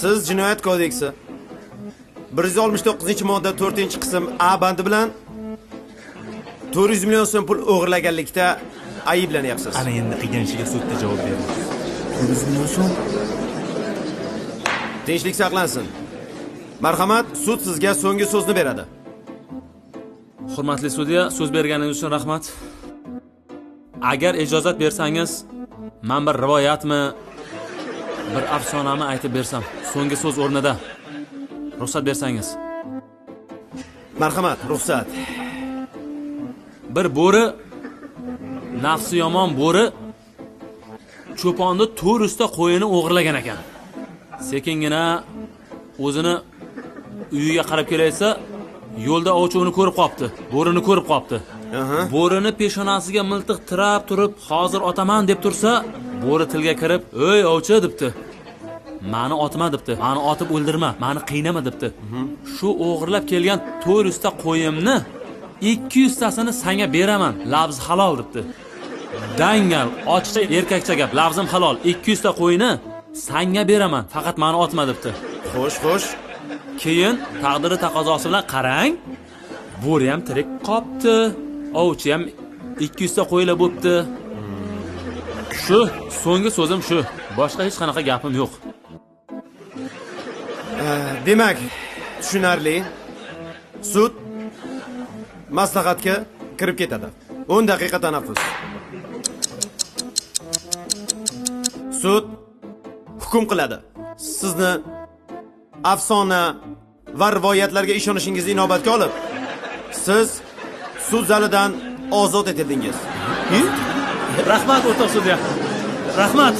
Siz Jinoyat kodeksi 169-modda 4-qism A bandi bilan 400 million so'm pul o'g'irlaganlikda ayblanyapsiz. Ana endi qilgan ishiga sudda javob berdi. 400 million so'm. Tinchlik saqlansin. Marhamat, sud sizga so'nggi so'zni beradi. Hurmatli sudya, so'z berganingiz uchun rahmat. Agar ijozat bersangiz, men bir rivoyatmi, bir afsonami aytib bersam, so'nggi so'z o'rnida. Ruxsat bersangiz. Marhamat, ruxsat. Bir bo'ri, nafsi yomon bo'ri cho'ponni to'rista qo'yini o'g'irlagan ekan. Sekingina o'zini uyiga qarab kelaysa, yo'lda ovchi uni ko'rib qopti. Bo'rini ko'rib qopti. Bo'rini peshonasiga miltiq tirab turib, hozir otaman deb tursa, bo'ri tilga kirib, "Ey ovchi" debdi. "Meni otma" debdi. "Meni otib o'ldirma, meni qiynama" debdi. Shu o'g'irlab kelgan 400 ta qo'yimni 200 tasini senga beraman, labz halol debdi. Dangal, ochiqcha erkakcha gap, labzim halol. 200 ta qo'yni senga beraman, faqat meni otma debdi. Xo'sh. Keyin taqdiri taqozosi bilan qarang, bo'ri ham tirik qopti, ovchi ham 200 ta qo'ylar bo'pti. Shu so'nggi so'zim shu. Boshqa hech qanaqa gapim yo'q. Demak, tushunarli. Sud maslahatga kirib ketadi. 10 daqiqa tanaffus. Sud hukm qiladi. Sizni afsona va rivoyatlarga ishonishingizni inobatga olib, siz sud zalidan ozod etildingiz. Rahmat o'rtoq sudya. Rahmat.